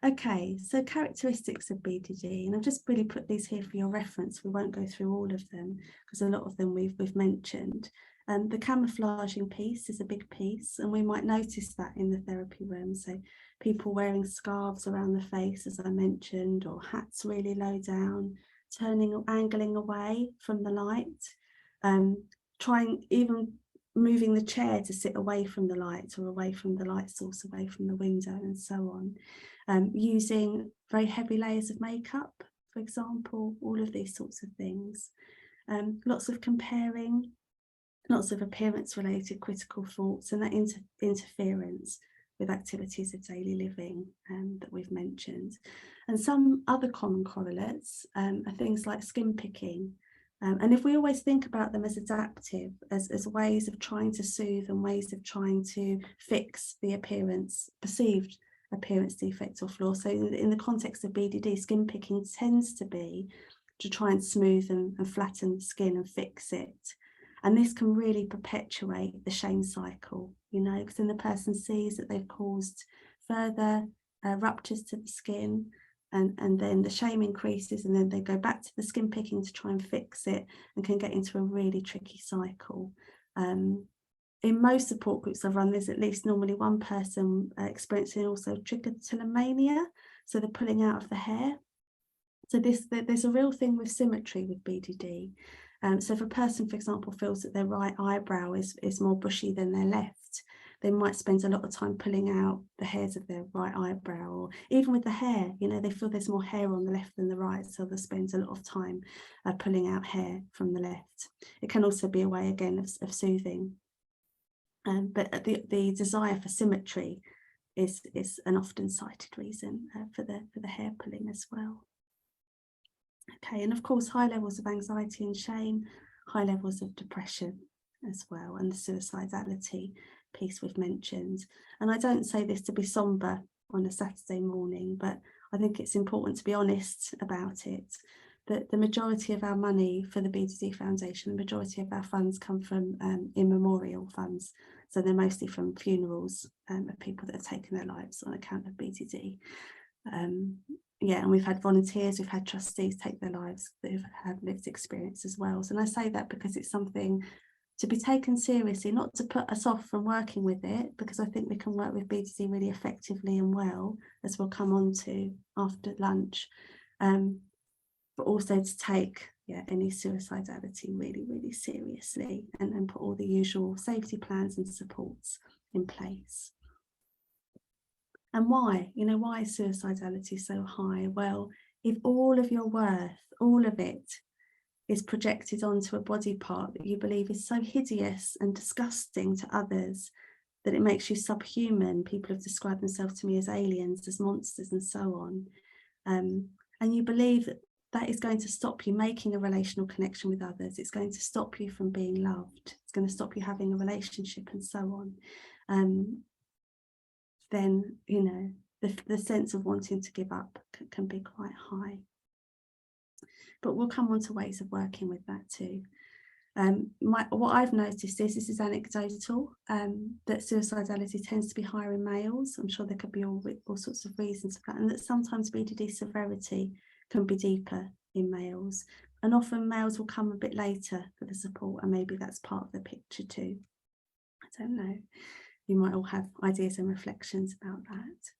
Okay, so characteristics of BDD, and I've just really put these here for your reference. We won't go through all of them because a lot of them we've mentioned. The camouflaging piece is a big piece, and we might notice that in the therapy room. So people wearing scarves around the face, as I mentioned, or hats really low down, turning or angling away from the light, trying even moving the chair to sit away from the light or away from the light source, away from the window, and so on. Using very heavy layers of makeup, for example, all of these sorts of things. Lots of comparing, lots of appearance-related critical thoughts, and that interference with activities of daily living that we've mentioned. And some other common correlates are things like skin picking. And if we always think about them as adaptive, as ways of trying to soothe and ways of trying to fix the perceived appearance defect or flaw. So in the context of BDD, skin picking tends to be to try and smooth and flatten the skin and fix it. And this can really perpetuate the shame cycle, you know, because then the person sees that they've caused further ruptures to the skin, and then the shame increases, and then they go back to the skin picking to try and fix it, and can get into a really tricky cycle. In most support groups I've run, there's at least normally one person experiencing also trichotillomania, so the pulling out of the hair. So there's a real thing with symmetry with BDD. So if a person, for example, feels that their right eyebrow is more bushy than their left, they might spend a lot of time pulling out the hairs of their right eyebrow, or even with the hair, you know, they feel there's more hair on the left than the right, so they'll spend a lot of time pulling out hair from the left. It can also be a way, again, of soothing. But the desire for symmetry is an often cited reason for the hair pulling as well. Okay, and of course, high levels of anxiety and shame, high levels of depression as well, and the suicidality piece we've mentioned. And I don't say this to be somber on a Saturday morning, but I think it's important to be honest about it. That the majority of our money for the BDD Foundation, the majority of our funds come from in memorial funds. So they're mostly from funerals of people that have taken their lives on account of BDD. Yeah, and we've had volunteers, we've had trustees take their lives that have had lived experience as well. So, and I say that because it's something to be taken seriously, not to put us off from working with it, because I think we can work with BDD really effectively and well, as we'll come on to after lunch, but also to take any suicidality really, really seriously, and put all the usual safety plans and supports in place. And why? You know, why is suicidality so high? Well, if all of your worth, all of it, is projected onto a body part that you believe is so hideous and disgusting to others that it makes you subhuman. People have described themselves to me as aliens, as monsters, and so on. And you believe that that is going to stop you making a relational connection with others. It's going to stop you from being loved. It's going to stop you having a relationship, and so on. Then, you know, the sense of wanting to give up can be quite high. But we'll come on to ways of working with that too. What I've noticed is, this is anecdotal, that suicidality tends to be higher in males. I'm sure there could be all sorts of reasons for that, and that sometimes BDD severity can be deeper in males, and often males will come a bit later for the support, and maybe that's part of the picture too. I don't know. You might all have ideas and reflections about that.